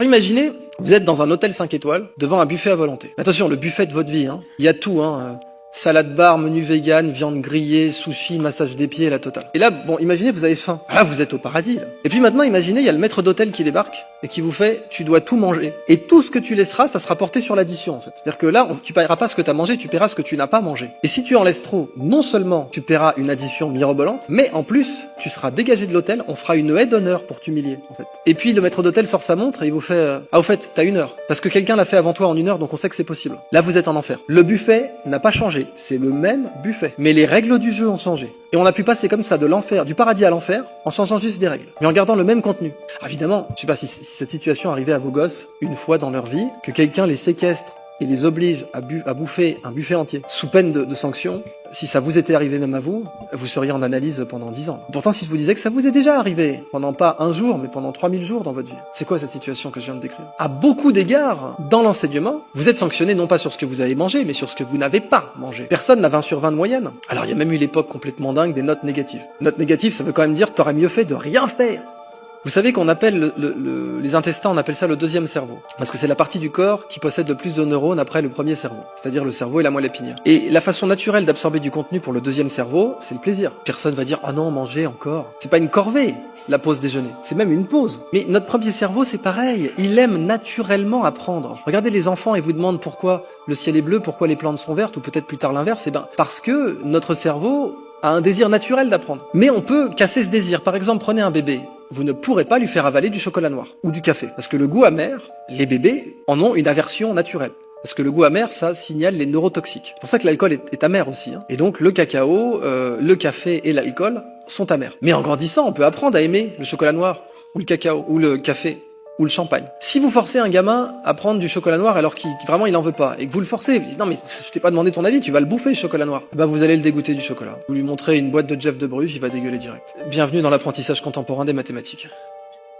Imaginez, vous êtes dans un hôtel 5 étoiles, devant un buffet à volonté. Attention, le buffet de votre vie, hein. Il y a tout, hein. Salade bar, menu vegan, viande grillée, sushi, massage des pieds, la totale. Et là, bon, imaginez, vous avez faim. Ah, vous êtes au paradis, là. Et puis maintenant, imaginez, il y a le maître d'hôtel qui débarque et qui vous fait, tu dois tout manger. Et tout ce que tu laisseras, ça sera porté sur l'addition, en fait. C'est-à-dire que là, tu paieras pas ce que tu as mangé, tu paieras ce que tu n'as pas mangé. Et si tu en laisses trop, non seulement tu paieras une addition mirobolante, mais en plus, tu seras dégagé de l'hôtel, on fera une haie d'honneur pour t'humilier, en fait. Et puis, le maître d'hôtel sort sa montre et il vous fait, ah, au fait, t'as 1 heure. Parce que quelqu'un l'a fait avant toi en 1 heure, donc on sait que c'est possible. Là, vous êtes en enfer. Le buffet n'a pas changé. C'est le même buffet. Mais les règles du jeu ont changé. Et on a pu passer comme ça de l'enfer, du paradis à l'enfer, en changeant juste des règles. Mais en gardant le même contenu. Ah, évidemment, je sais pas si cette situation arrivait à vos gosses une fois dans leur vie, que quelqu'un les séquestre et les oblige à bouffer un buffet entier, sous peine de sanctions. Si ça vous était arrivé même à vous, vous seriez en analyse pendant 10 ans. Pourtant, si je vous disais que ça vous est déjà arrivé, pendant pas 1 jour, mais pendant 3000 jours dans votre vie, c'est quoi cette situation que je viens de décrire? À beaucoup d'égards, dans l'enseignement, vous êtes sanctionné non pas sur ce que vous avez mangé, mais sur ce que vous n'avez pas mangé. Personne n'a 20 sur 20 de moyenne. Alors il y a même eu l'époque complètement dingue des notes négatives. Notes négatives, ça veut quand même dire que t'aurais mieux fait de rien faire. Vous savez qu'on appelle les intestins, on appelle ça le deuxième cerveau. Parce que c'est la partie du corps qui possède le plus de neurones après le premier cerveau. C'est-à-dire le cerveau et la moelle épinière. Et la façon naturelle d'absorber du contenu pour le deuxième cerveau, c'est le plaisir. Personne va dire, ah non, manger encore. C'est pas une corvée, la pause déjeuner. C'est même une pause. Mais notre premier cerveau, c'est pareil. Il aime naturellement apprendre. Regardez les enfants et vous demandent pourquoi le ciel est bleu, pourquoi les plantes sont vertes, ou peut-être plus tard l'inverse. Eh ben, parce que notre cerveau a un désir naturel d'apprendre. Mais on peut casser ce désir. Par exemple, prenez un bébé. Vous ne pourrez pas lui faire avaler du chocolat noir ou du café. Parce que le goût amer, les bébés en ont une aversion naturelle. Parce que le goût amer, ça signale les neurotoxiques. C'est pour ça que l'alcool est amer aussi. Hein. Et donc le cacao, le café et l'alcool sont amers. Mais en grandissant, on peut apprendre à aimer le chocolat noir, ou le cacao, ou le café, ou le champagne. Si vous forcez un gamin à prendre du chocolat noir alors qu'il vraiment il en veut pas, et que vous le forcez, vous dites non mais je t'ai pas demandé ton avis, tu vas le bouffer le chocolat noir, bah vous allez le dégoûter du chocolat. Vous lui montrez une boîte de Jeff de Bruges, il va dégueuler direct. Bienvenue dans l'apprentissage contemporain des mathématiques.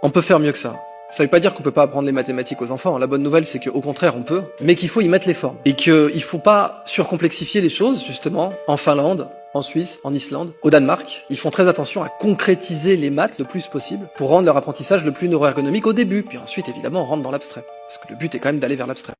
On peut faire mieux que ça. Ça veut pas dire qu'on peut pas apprendre les mathématiques aux enfants. La bonne nouvelle, c'est qu'au contraire, on peut, mais qu'il faut y mettre les formes. Et qu'il faut pas surcomplexifier les choses, justement, en Finlande, en Suisse, en Islande, au Danemark. Ils font très attention à concrétiser les maths le plus possible pour rendre leur apprentissage le plus neuroergonomique au début. Puis ensuite, évidemment, on rentre dans l'abstrait. Parce que le but est quand même d'aller vers l'abstrait.